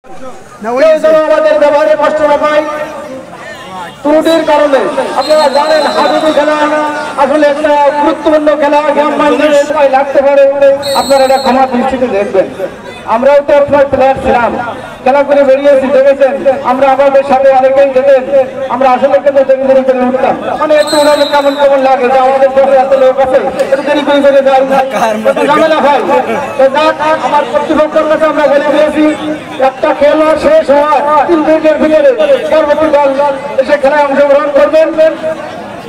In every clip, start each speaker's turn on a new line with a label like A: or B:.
A: আমাদের ব্যবহারে কষ্ট না পাই ত্রুটির কারণে। আপনারা জানেন হাডুডু খেলা আসলে একটা গুরুত্বপূর্ণ খেলা, গ্রাম বাংলায় সময় লাগতে পারে, আপনারা এটা ক্ষমা দৃষ্টিতে দেখবেন। আমরাও তো আপনার প্লেয়ার ছিলাম, খেলা করে বেরিয়েছি, দেখেছেন আমরা আমাদের সাথে অনেকেই যেতেন, আমরা আসলে কিন্তু দেরি দেরি করে উঠতাম, মানে একটু ওনাদের কেমন কেমন লাগে যে আমাদের দলে এত লোক আছে একটু দেরি করে করে যায়, ঝামেলা হয়। তো যাক, আমার কর্তৃপক্ষের কাছে আমরা বলে দিয়েছি একটা খেলা শেষ হওয়ার 3 মিনিটের ভিতরে পরবর্তী দল এসে খেলায় অংশগ্রহণ করবেন।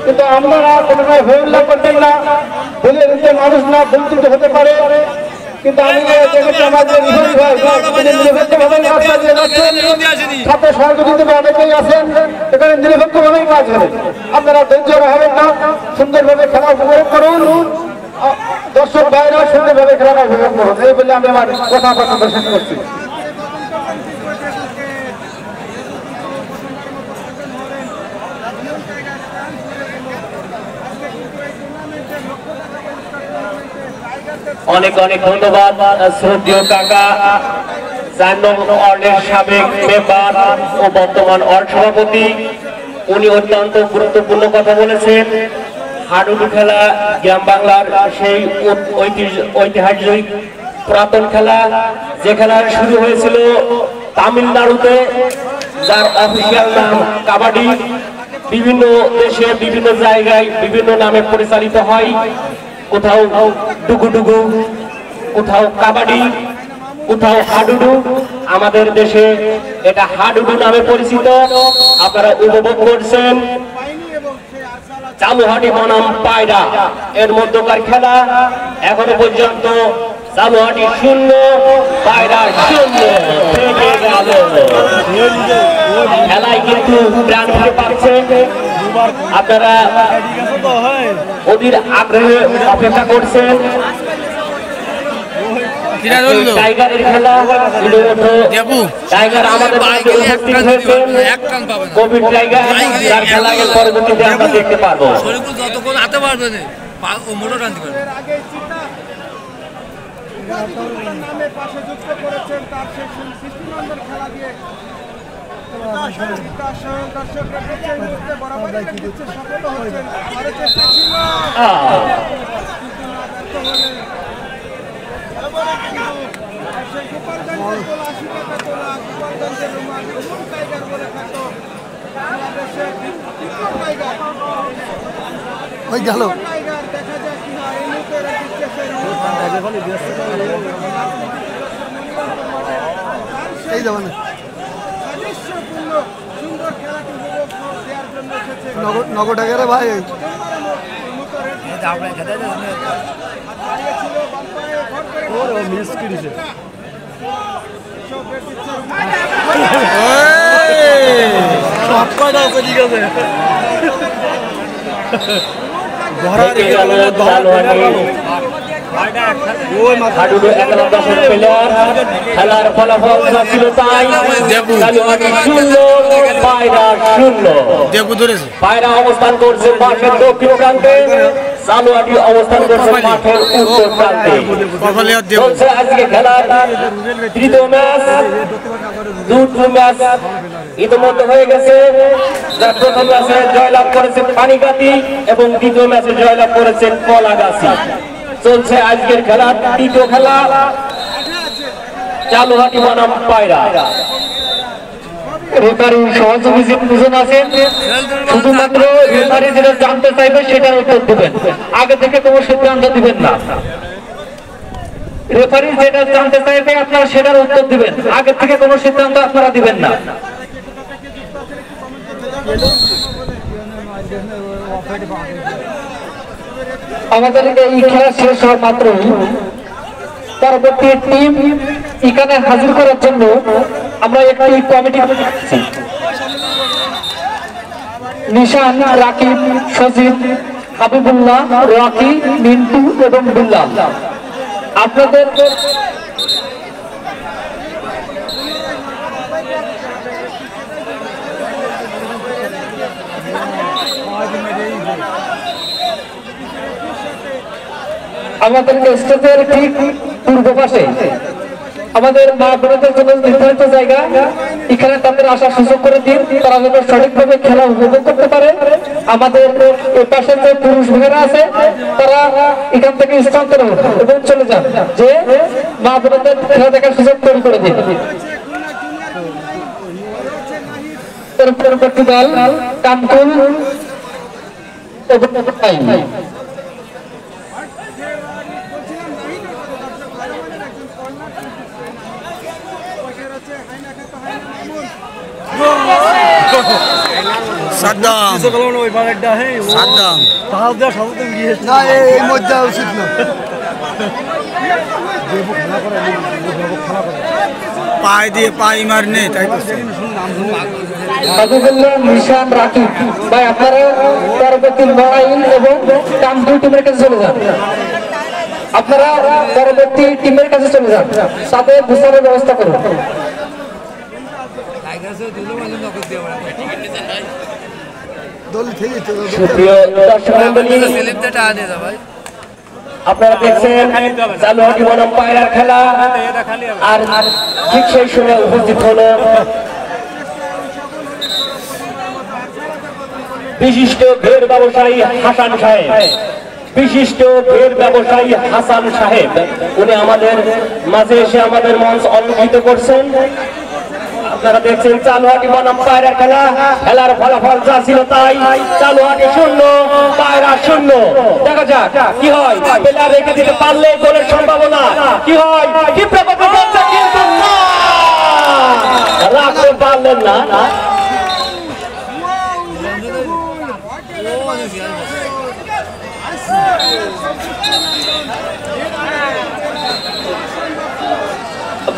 A: কিন্তু আপনারা কোনোভাবে ভয় করবেন না, ভুলে দিতে মানুষ না বঞ্চিত হতে পারে। কিন্তু আমি দেখেছি আমাদের ছাত্র সহযোগিতা অনেকেই আছেন, এখানে নিরপেক্ষভাবেই কাজ হবে। আপনারা ধৈর্য হবেন না, সুন্দরভাবে খেলা উপভোগ করুন, দর্শক ভাইরা সুন্দরভাবে খেলাটা উপভোগ করুন, এই বলে আমি আমার কথা শেষ করছি।
B: অনেক অনেক ধন্যবাদ শ্রদ্ধেয় কাকা, 4 নং ওয়ার্ডের সাবেক মেম্বার ও বর্তমান ওয়ার্ড সভাপতি। উনি অত্যন্ত গুরুত্বপূর্ণ কথা বলেছেন। হাডুডু খেলা গ্রাম বাংলার সেই ঐতিহাসিক পুরাতন খেলা, যে খেলা শুরু হয়েছিল তামিলনাড়ুতে, যার অফিসিয়াল নাম কাবাডি। বিভিন্ন দেশে বিভিন্ন জায়গায় বিভিন্ন নামে পরিচালিত হয়, কোথাও ডুগুডুগু, কোথাও কাবাডি, কোথাও হাডুডু। আমাদের দেশে এটা হাডুডু নামে পরিচিত। আপনারা উপভোগ করছেন চালুহাটি বনাম পায়রা এর মধ্যকার খেলা। এখনো পর্যন্ত চালুহাটি 0, পায়রা 0 থেকে গেল। খেলায় কিন্তু প্রাণ ফিরে পাচ্ছে। আপনারা ওদের আগ্রহে অপেক্ষা করছেন। টাইগারের খেলা, টাইগার আমাদের উপস্থিত হয়েছেন, কোভিড টাইগার, যার খেলা এর পরবর্তীতে আমরা দেখতে পারবো।
C: যতক্ষণ হাতে পারবে না মোটর টানতে পারবে।
A: ওই গেল এই যাবেন নগদ টাকা ভাই মিস করেছে। সব কয়টা আছে, ঠিক আছে।
B: খেলার ফলাফল ছিল তাই, পায়রা অবস্থান করছে মাঠের দক্ষিণ প্রান্তে, চালুহাটি অবস্থান করছে মাঠের উত্তর প্রান্তে। চলছে আজকে খেলার তৃতীয় ম্যাচ। 2 ম্যাচ ইতিমধ্যে হয়ে গেছে। প্রথম ম্যাচে জয়লাভ করেছেন পানিগাতি এবং দ্বিতীয় ম্যাচে জয়লাভ করেছেন কলাগাছি। চলছে আজকের খেলার তৃতীয় খেলা, চালুহাটি বনাম পায়রা। রেফারি সহযোগী দুজন আছেন, শুধুমাত্র রেফারি যেটা জানতে চাইবে সেটার উত্তর দিবেন, আগে থেকে কোনো সিদ্ধান্ত দিবেন না। রেফারি যেটা জানতে চাইবে আপনারা সেটার উত্তর দিবেন, আগে থেকে কোনো সিদ্ধান্ত আপনারা দিবেন না। আমাদের এই খেলা শেষ হওয়া মাত্র পরবর্তী টিম এখানে হাজির করার জন্য আমরা একটি কমিটি করছি। নিশান, রাকিব, সজিব, হাবিবুল্লাহ, রকি, মিন্টু এবং বিল্লাল। আপনাদের আমাদের স্টেজের ঠিক পূর্ব পাশে
A: আমাদের মা বোনদের জন্য নির্ধারিত জায়গা, এখানে তাদের আসার সুযোগ করে দিন, তারা যেন সঠিকভাবে খেলা উপভোগ করতে পারে। আমাদের এই পাশে যে পুরুষ ভাইয়েরা আছে তারা এখান থেকে স্থানান্তর হোক এবং চলে যান, যে মা বোনদের খেলা দেখার সুযোগ তৈরি করে দিন। পরবর্তী দল কামকুল এবং
D: সাদ্দাম সাদ্দাম
E: না এই মধ্যে উচিত না
D: পায়ে দিয়ে পাই মারনে তাই তো
A: সাদুল্লাহ নিশান রাকিব ভাই, আপনারা পরবর্তী লড়াইল এবং কামকুল টিমের কাছে চলে যান। আপনারা পরবর্তী টিমের কাছে চলে যান, তাদের ঘুষানোর ব্যবস্থা করুন।
B: সুপ্রিয় দর্শক মণ্ডলী, আপনারা দেখছেন চালুহাটি বনাম পায়রার খেলা, আর ঠিক সেই সময় উপস্থিত হলো বিশিষ্ট ভেড় ব্যবসায়ী হাসান সাহেব। বিশিষ্ট ভেড় ব্যবসায়ী হাসান সাহেব উনি আমাদের মাঝে এসে আমাদের মঞ্চ অলঙ্কৃত করছেন। আপনারা দেখছেন চালুহাটি বনাম পায়রা খেলা, খেলার ফলাফল যা ছিল তাই, চালুহাটি 0 পায়রা 0। দেখা যাক কি হয়, প্লেয়ার রেখে দিতে পারলে গোলের সম্ভাবনা কি হয়, কি প্রকল্প করছে কিন্তু রাখতে পারলেন না।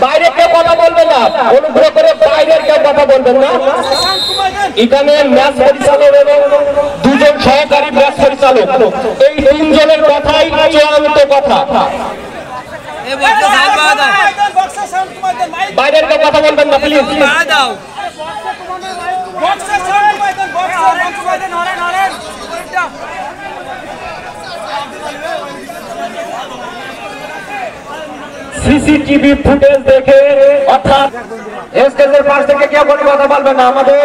B: বাইরে কেউ কথা বলবেন না, অনুগ্রহ করে বাইরের কেউ কথা বলবেন না। এখানে ম্যাচ পরিচালক এবং দুজন সহকারী ম্যাচ পরিচালক, এই 3 জনের কথাই চূড়ান্ত কথা। বাইরের কেউ কথা বলবেন না প্লিজ। সিসিটিভি ফুটেজ দেখে, অর্থাৎ এসকেজের পাশ থেকে কেউ কোনো কথা বলবেন না। আমাদের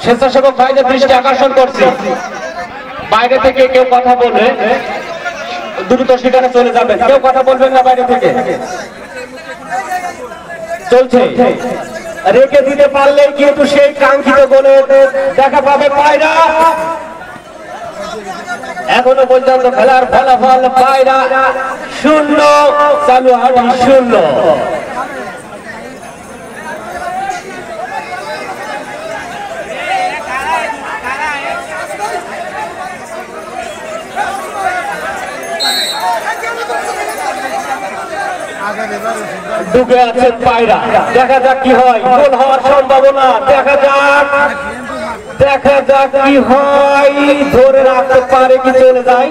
B: স্বেচ্ছাসেবক ভাইদের দৃষ্টি আকর্ষণ করছি, বাইরে থেকে কেউ কথা বলবে দ্রুত সেখানে চলে যাবেন, কেউ কথা বলবেন না বাইরে থেকে। চলছে, রেখে দিতে পারলে কিন্তু সেই কাঙ্ক্ষিত গোলে দেখা পাবে পায়রা। এখনো পর্যন্ত খেলার ফলাফল পায়রা 0, চালুহাটি 0। ঢুকে আছেন পায়রা, দেখা যাক কি হয়, গোল হওয়ার সম্ভাবনা। দেখা যাক কি হয়, ধরে রাখতে পারে কি চলে যায়।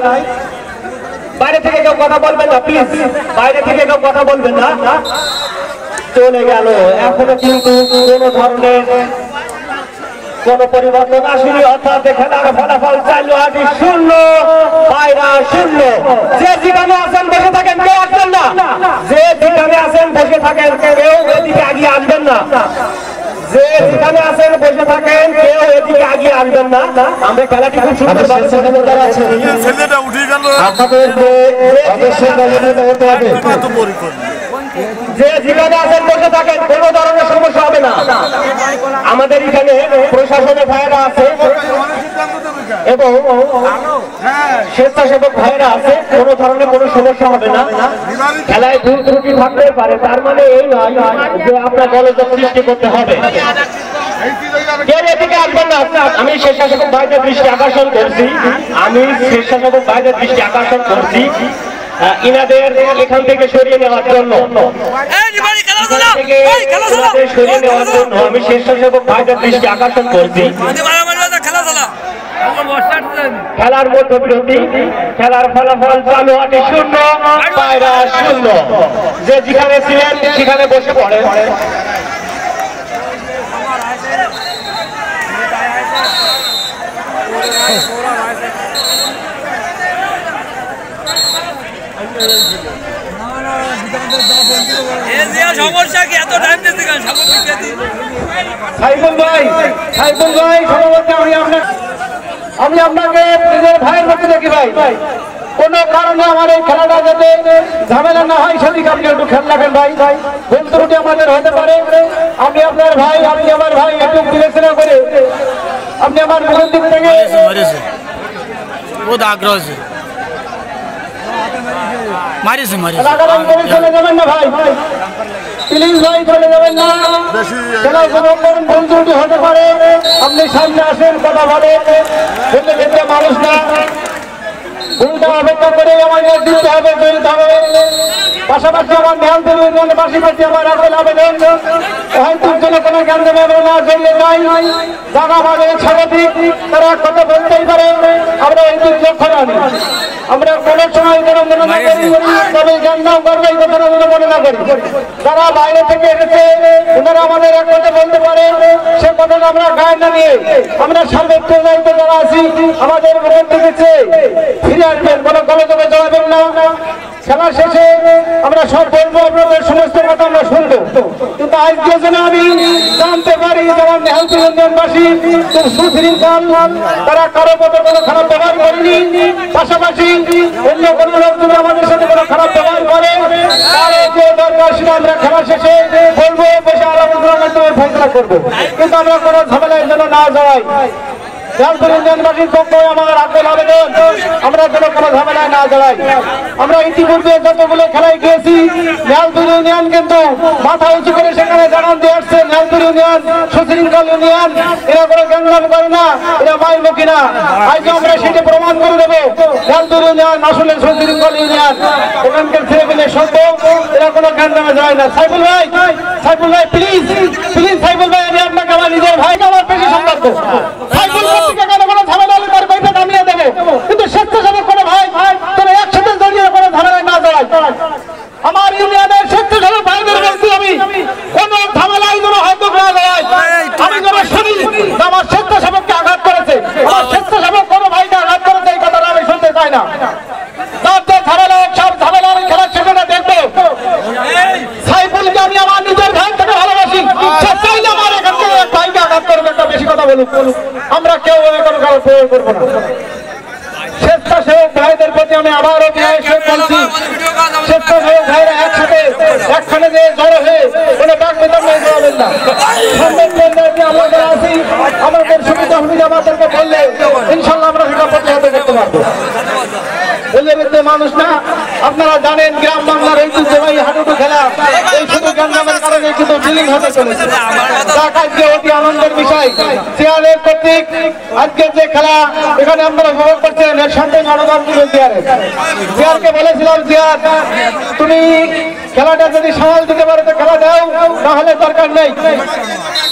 B: বাইরে থেকে কেউ কথা বলবেন না প্লিজ, বাইরে থেকে কেউ কথা বলবেন না। চলে গেল, এখনো কিন্তু কোন ধরনের কোন পরিবর্তন আসেনি, অর্থাৎ খেলার ফলাফল চালুহাটি 0 পায়রা 0। যে যেখানে আছেন বসে থাকেন, কেউ আসবেন না। যে যেখানে আছেন বসে থাকেন, কেউ এদিকে আগিয়ে আসবেন না। যে যেখানে আছেন বসে থাকেন, কেউ এদিকে আগিয়ে আসবেন না। আমরা খেলাটি খুব সুন্দর ভাবে
D: ছেলেটা উঠে গেল
A: আপনাদের যে যেখানে আছেন বসে থাকেন, কোনো ধরনের সমস্যা হবে না। আমাদের এখানে প্রশাসনের ভাইয়েরা আছে এবং স্বেচ্ছাসেবক ভাইয়েরা আছে, কোনো ধরনের কোনো সমস্যা হবে না। খেলায় ভুল ত্রুটি থাকতে পারে, তার মানে এই নয় যে আপনার গোলযোগ সৃষ্টি করতে হবে। এদিকে আসবেন না। আমি স্বেচ্ছাসেবক ভাইদের দৃষ্টি আকর্ষণ করছি, ইনাদের এখান থেকে সরিয়ে নেওয়ার জন্য, আমি স্বেচ্ছাসেবক ভাইদের দৃষ্টি আকর্ষণ করছি। খেলার মধ্যে বিরতি, খেলার ফলাফল চালুহাটি 0 পায়রা 0। যে যেখানে ছিলেন সেখানে বসে পড়ে।
C: সময়
A: সাইফুল ভাই সভাপতি আমি আপনাকে নিজের ভাইয়ের মধ্যে দেখি ভাই কোন কারণে আমার এই খেলাটা যাতে ঝামেলা না হয় সেদিকে আপনি একটু খেয়াল রাখেন ভাই ভুল ত্রুটি আমাদের হতে পারে আমি আপনার ভাই আপনি আমার ভাই একটু বিবেচনা করে আপনি আমার মনের দিক থেকে
D: বহুত আগ্রহ আছে মারিছে
A: চলে যাবেন না ভাই প্লিজ ভাই চলে যাবেন না খেলা যখন ভুল ত্রুটি হতে পারে আপনি সামনে আসেন কথা বলে খেলতে খেলতে মানুষ না ভুলটা অপেক্ষা করে আমাদের দিতে হবে তৈরিতে হবে পাশাপাশি আমার মেহালপুর ইউনিয়নের পাশাপাশি আমার রাখেন আবেদন হয়তো জন্য কোনো জ্ঞান দেবে না চলে যাই জানা বাজে স্বাভাবিক তারা কথা বলতেই পারে আমরা এই দিক লক্ষ্য রাখি আমরা কোনো সময় কোনো মনে না করি তবে জ্ঞান দাও করবে এই কথাটা মনে না করি যারা বাইরে থেকে এসেছে ওনারা আমাদের এক কথা বলতে পারে সে কথাটা আমরা গায়ে না নিয়ে আমরা সার্বত্র দায়িত্ব যারা আছি আমাদের মনে থেকেছে ফিরে আসবেন কোনো গলতকে জড়াবেন না খেলা শেষে আমরা সব বলবো আপনাদের সমস্ত কথা আমরা শুনবো কিন্তু আজকে যেন আমি জানতে পারি যেমন নেহালপুর ইউনিয়নবাসী খুব সুশৃঙ্খল তারা কারো মতো কোনো খারাপ ব্যবহার করেনি পাশাপাশি অন্য কোনো লোক যদি আমাদের সাথে কোনো খারাপ ব্যবহার করে তাহলে যে দরকার সেটা আমরা খেলা শেষে বলবো বসে আলোচনার মাধ্যমে ফেসলা করবো কিন্তু আমরা কোনো ঝামেলায় যেন না জড়াই নেহালপুর ইউনিয়নবাসীর পক্ষে আমার আগ্রহ আবেদন আমরা যেন কোনো ঝামেলায় না জড়াই আমরা ইতিপূর্বে যতগুলো খেলায় গিয়েছি নেহালপুর ইউনিয়ন কিন্তু মাথা উঁচু করে সেখানে জানান দিয়ে আসছে নেহালপুর ইউনিয়ন সুশৃঙ্খল ইউনিয়ন এরা কোনো জ্ঞান করে না এরা মাইমুখী না আজ আমরা সেটা প্রমাণ করে দেবো নেহালপুর ইউনিয়ন আসলে সুশৃঙ্খল ইউনিয়ন এখানকার ছেলেমেলে সভ্য এরা কোনো জ্ঞান নামে যায় না সাইফুল ভাই প্লিজ সাইফুল ভাই আমি আপনাকে আমার নিজের ভাইকে আমার বেশি সম্পর্ক সাইফুল কোনো ঝামেলা হলে তার বইটা নামিয়ে দেবে কিন্তু স্বেচ্ছাসেবক কোনো ভাই তোরা একসাথে জড়িয়ে কোনো ঝামেলায় না জড়াই আমার ইউনিয়নের স্বেচ্ছাসেবক ভাইদের বলছি আমি কোনো ঝামেলায় যেন হয়তো না জড়াই আমি যেন শুনি আমার স্বেচ্ছাসেবককে আঘাত করেছে আমার স্বেচ্ছাসেবক কোনো ভাইকে আঘাত করেছে এই কথাটা আমি শুনতে চাই না তার যে ঝামেলা সব ঝামেলার খেলার সেখানে দেখবো সাইফুলকে আমি আমার নিজের ভাই থেকে ভালোবাসি সে চাইলে আমার এখান থেকে ভাইকে আঘাত করবে একটা বেশি কথা বলুক আমরা কেউ কোনো কারো প্রয়োগ করবো না স্বেচ্ছাসেবক ভাইদের প্রতি আমি আবারও বলছি স্বেচ্ছাসেবক ভাইরা একসাথে একখানে যে জড়ো হয়ে কোনো ডাক বেতন নিয়ে জড়াবেন না আমরা যারা আছি আমাদের সুবিধা আমাদেরকে বললে ইনশাল্লাহ আমরা সেটা প্রতিহত করতে পারবো মানুষ না আপনারা জানেন গ্রাম বাংলার ঐতিহ্যবাহী হাডুডু খেলা এই শুধু গ্রামের কারণে কিন্তু বিলীন হতে চলেছে আজকে অতি আনন্দের বিষয় চেয়ারের কর্তৃক আজকে যে খেলা এখানে আপনারা উপভোগ করছেন এর সাথে মনোভাব দিল চেয়ারকে বলেছিলাম চেয়ার তুমি খেলাটা যদি সামাল দিতে পারো তো খেলা দাও তাহলে দরকার নেই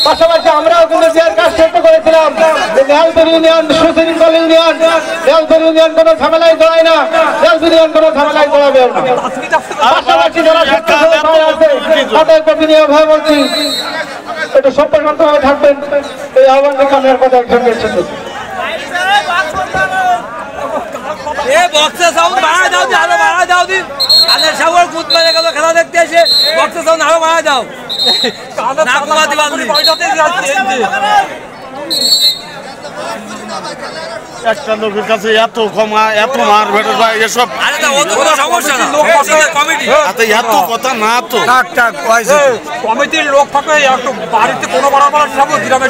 A: পাশাপাশি আমরাও কিন্তু চেয়ার কাজ চেষ্টা করেছিলাম যে নেহালপুর ইউনিয়ন সুশৃঙ্খল ইউনিয়ন নেহালপুর ইউনিয়ন কোনো ঝামেলায় জড়ায় না নেহালপুর ইউনিয়ন কোনো ঝামেলায় জড়াবে না পাশাপাশি যারা স্বেচ্ছাসেবক ভাই আছে তাদেরকে বিনিয়োগ হয়ে বলছি একটু সম্পর্কভাবে থাকবেন এই আহ্বান রেখে আমি আর কথা একসঙ্গে এসেছি
C: খেলা দেখতে এসে বক্সের সাউন্ড আরো বাড়ায় দাও
D: একটা লোকের কাছে এত ক্ষমা এত মার ভেটে ভাই এসব
C: সমস্যা না
D: এত কথা না তো
F: কমিটির লোক থাকে একটু বাড়িতে কোনো বরাবর সব গ্রামে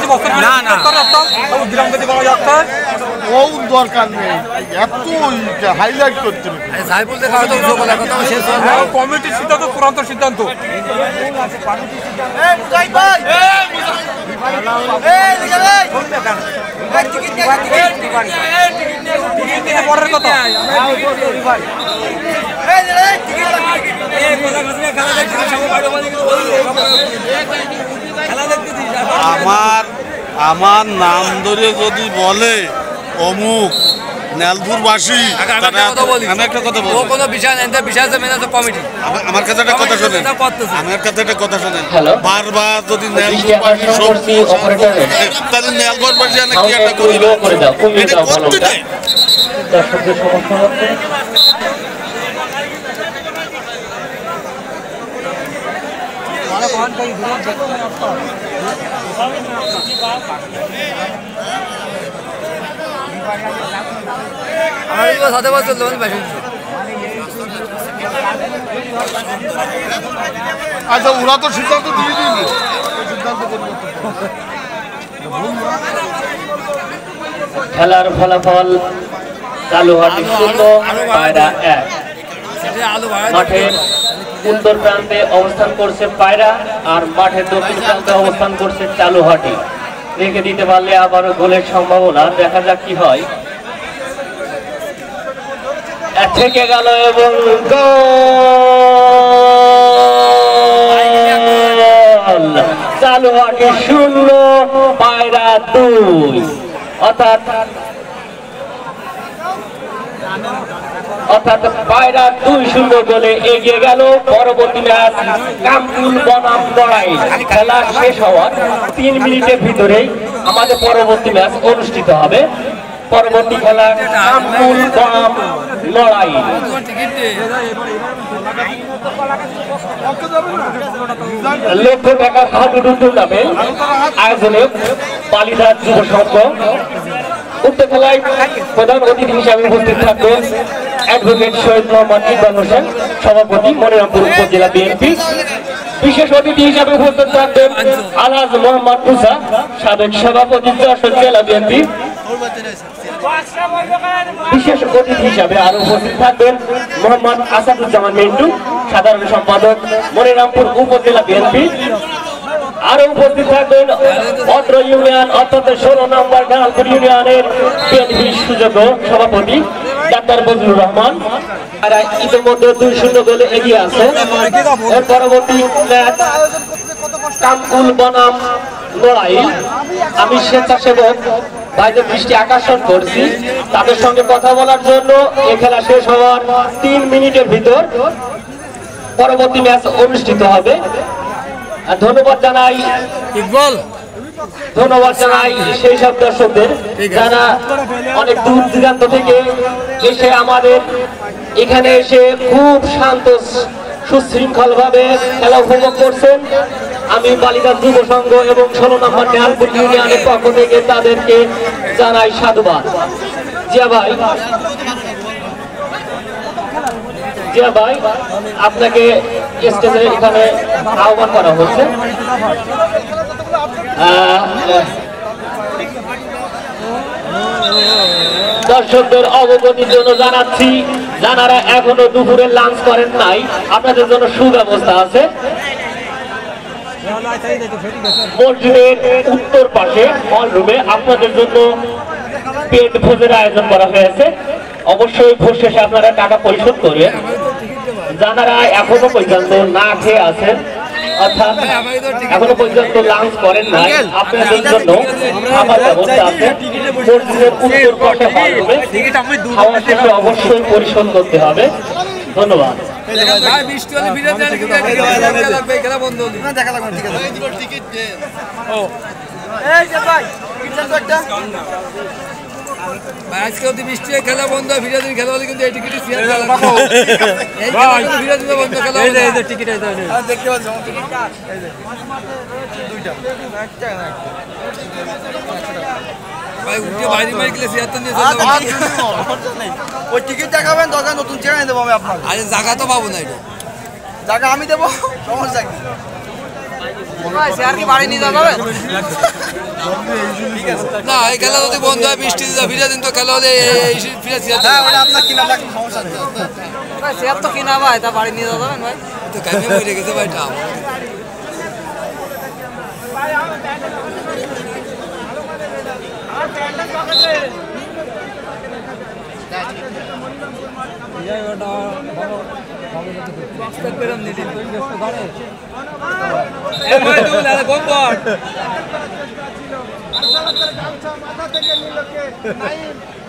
D: ও দরকার নেই এত হাইলাইট করতে
F: কমিটির সিদ্ধান্ত চূড়ান্ত সিদ্ধান্ত পরের কথা
D: আমার নাম ধরে যদি বলে অমুক নেলপুরবাসী আমি একটা কথা বলবো
C: কোনো বিষয় নেই বিষয় কমিটি
D: আমার কাছে একটা কথা শোনেন আমার কাছে একটা কথা শোনেন বারবার যদি নেলপুরবাসী তাহলে নেলপুরবাসী কি একটা করিবে এটা করতে দেয়
C: সাথে বছর লোন বেশি
D: আচ্ছা ওরা তো সিদ্ধান্ত দিয়ে দিবে সিদ্ধান্ত করবো
B: খেলার ফলাফল কালুহাটি 0 পায়রা 1। মাঠের উত্তর প্রান্তে অবস্থান করছে পায়রা আর মাঠের দক্ষিণ প্রান্তে অবস্থান করছে চালুহাটি। রেখে দিতে পারলে আবারও গোলের সম্ভাবনা, দেখা যাক কি হয়। থেকে গেল এবং গোল! চালুহাটি 0 পায়রা 2, অর্থাৎ পায়রা 2-0 গোলে এগিয়ে গেল। পরবর্তী ম্যাচ কামকুল বনাম লড়াই। খেলা শেষ হওয়ার 3 মিনিটের ভিতরেই আমাদের পরবর্তী ম্যাচ অনুষ্ঠিত হবে। পরবর্তী খেলা কামকুল বনাম লড়াই। লক্ষ টাকার হাডুডু টুর্নামেন্ট আয়োজনে বালিদার যুব সংঘ। উক্ত খেলায় প্রধান অতিথি হিসাবে উপস্থিত থাকবেন অ্যাডভোকেট শহীদ মোহাম্মদ ইকবাল হোসেন, সভাপতি মনিরামপুর উপজেলা বিএনপি। বিশেষ অতিথি হিসাবে উপস্থিত থাকবেন আলহাজ মোহাম্মদ মুসা, সাবেক সভাপতি যশোর জেলা বিএনপি। বিশেষ অতিথি হিসাবে আরো উপস্থিত থাকবেন মোহাম্মদ আসাদুজ্জামান মিন্টু, সাধারণ সম্পাদক মনিরামপুর উপজেলা বিএনপি। আরো উপস্থিত থাকবেন অত্র ইউনিয়ন অর্থাৎ 16 নম্বর ডালপুর ইউনিয়নের বিএনপি সুযোগ্য সভাপতি ডাক্তার বজলুর রহমান। তারা ইতিমধ্যে 2-0 গোলে এগিয়ে আছে। এর পরবর্তী ম্যাচ কামকুল বনাম লড়াই। আমি স্বেচ্ছাসেবক ভাইদের দৃষ্টি আকর্ষণ করছি তাদের সঙ্গে কথা বলার জন্য। এই খেলা শেষ হওয়ার 3 মিনিটের ভিতর পরবর্তী ম্যাচ অনুষ্ঠিত হবে। ধন্যবাদ জানাই সেই সব দর্শকদের যারা অনেক দূর দূরান্ত থেকে এসে আমাদের এখানে এসে খুব শান্ত সুশৃঙ্খল ভাবে খেলা উপভোগ করছেন। আমি বালিকা যুব সংঘ এবং 16 নম্বর ডালপুর ইউনিয়নের পক্ষ থেকে তাদেরকে জানাই সাধুবাদ। জিয়া ভাই আপনাকে স্টেজে এখানে আহ্বান করা হচ্ছে। দর্শকদের অবগতির জন্য জানাচ্ছি, যারা এখনো দুপুরে লাঞ্চ করেন নাই আপনাদের জন্য সুব্যবস্থা আছে। মসজিদের উত্তর পাশে হল রুমে আপনাদের জন্য পেট ভোজের আয়োজন করা হয়েছে। অবশ্যই ভোজ শেষে আপনারা টাকা পরিশোধ করবেন। যারা এখনো পর্যন্ত না খেয়ে আছেন অর্থাৎ এখনো পর্যন্ত লাঞ্চ করেন না, আপনাদের জন্য খাবার ব্যবস্থা আছে। মসজিদের উত্তর পাশে হল রুমে খাওয়া শেষে অবশ্যই পরিশোধ করতে হবে। ধন্যবাদ।
C: আজকে অতি বৃষ্টি খেলা বন্ধ, ফিরে দিন খেলা হলে কিন্তু এই টিকিট বন্ধ খেলা টিকিট দেখতে পাচ্ছ ভাই উঠে বাইরে মারি গেলে
E: ওই টিকিট দেখাবেন, দরকার নতুন চেয়ার দেবো আমি আপনার।
C: আরে জায়গা তো পাবো না, এটা
E: জায়গা আমি দেবো, সমস্যা কি? চেয়ার কি বাড়ি নিয়ে যাবে
C: না? এই খেলা যদি বন্ধ হয় বৃষ্টি ফিরে দিন তো খেলা হলে ফিরে
E: আপনার কিনা লাগবে, সমস্যা নেই। চেয়ার তো কিনা ভাই, তা বাড়ি নিয়ে যাবেন ভাই।
C: তো কাজে মরে গেছে ভাইটা।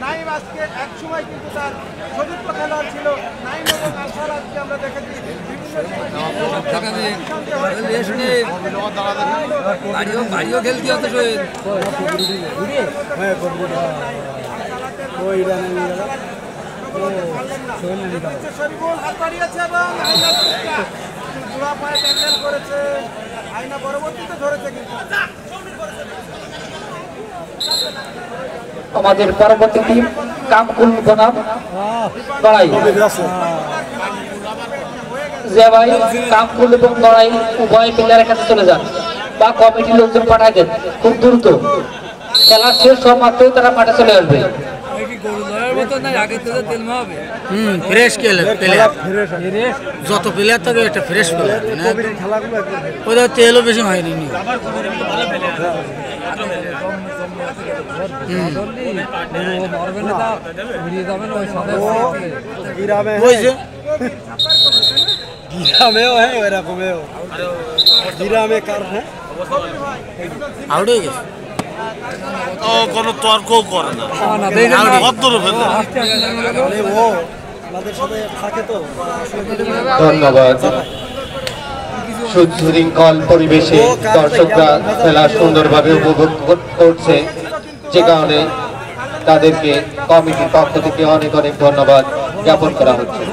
A: নাইম আজকে এক সময় কিন্তু তার চতুর্থ খেলোয়াড় ছিল। নাইম এবং আশার আজকে আমরা দেখেছি
C: বাড়িও খেলতে হতো
A: শরীফুল হাত বাড়িয়েছে এবং জোড়া পায়ে ট্যাকল করেছে। আয়না পরবর্তীতে ধরেছে কিন্তু আমাদের পরবর্তী টিম কামকুল বনাম লড়াই। জিয়া ভাই কামকুল এবং লড়াই উভয় প্লেয়ারের কাছে চলে যান বা কমিটির লোকজন পাঠায় দেন খুব দ্রুত। খেলা শেষ হওয়া মাত্রই তারা মাঠে চলে আসবে।
C: ফ্রেশ প্লেয়ার, যত প্লেয়ার থাকে একটা ফ্রেশ প্লেয়ার, ওদের তেলও বেশি হয়নি। আউট হয়ে গেছে,
D: কোনো তর্কও করে না,
G: ধন্যবাদ। সুশৃঙ্খল পরিবেশে দর্শকরা খেলা সুন্দরভাবে উপভোগ করছে, যে কারণে তাদেরকে কমিটির পক্ষ থেকে অনেক অনেক ধন্যবাদ জ্ঞাপন করা হচ্ছে।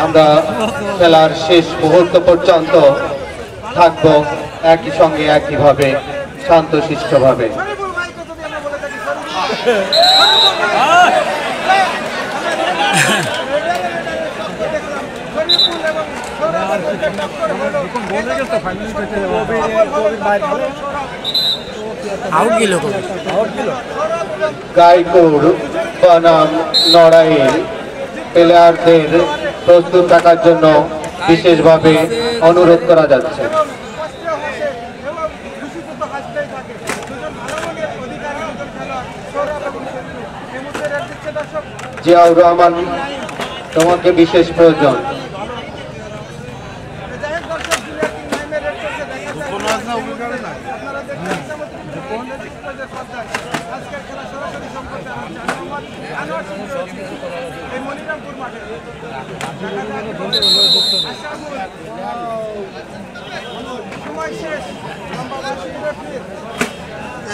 G: আমরা খেলার শেষ মুহূর্ত পর্যন্ত থাকবো একই সঙ্গে একইভাবে শান্তশিষ্টভাবে। গাইকুর বনাম লড়াইয়ের প্লেয়ারদের প্রস্তুত থাকার জন্য বিশেষভাবে অনুরোধ করা যাচ্ছে। জিয়াউর রহমান, তোমাকে বিশেষ প্রয়োজন।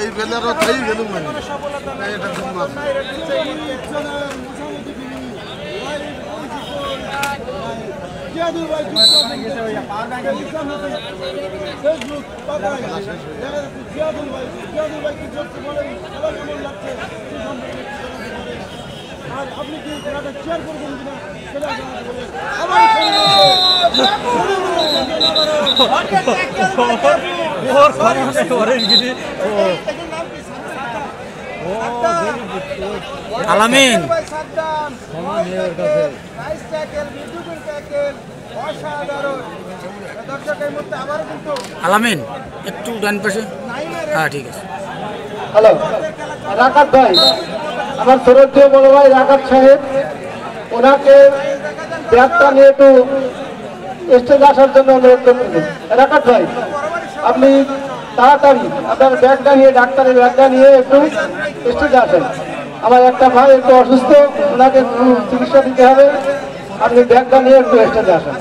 D: এই বেলারও তাই গেল মানে এটা
H: আপনি কি শেয়ার করবেন
C: আলামিন আলামিন একটু ডান পাশে। হ্যাঁ ঠিক আছে।
A: হ্যালো রাকাত ভাই, আমার শ্রদ্ধেয় বড় ভাই রাকাত সাহেব, ওনাকে ব্যাগটা নিয়ে একটু স্টেজে আসার জন্য অনুরোধ করতেছি। রাকাত ভাই, আপনি তাড়াতাড়ি আপনার ব্যাগটা নিয়ে, ডাক্তারের ব্যাগটা নিয়ে একটু স্টেজে আসেন। আমার একটা ভাই একটু অসুস্থ, ওনাকে একটু চিকিৎসা দিতে হবে, আপনি ব্যাগটা নিয়ে একটু স্টেজে আসেন।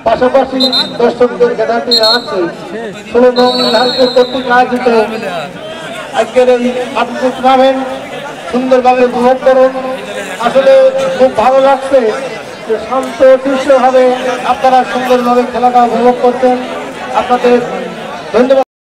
A: পাশাপাশি দর্শকদের গ্যাদারটি আছে 16 নং লালপুর কর্তৃক আয়োজিত আজকের এই আধুনিক টুর্নামেন্ট সুন্দরভাবে উপভোগ করুন। আসলে খুব ভালো লাগছে যে শান্ত শিষ্টভাবে আপনারা সুন্দরভাবে খেলাটা উপভোগ করছেন। আপনাদের ধন্যবাদ।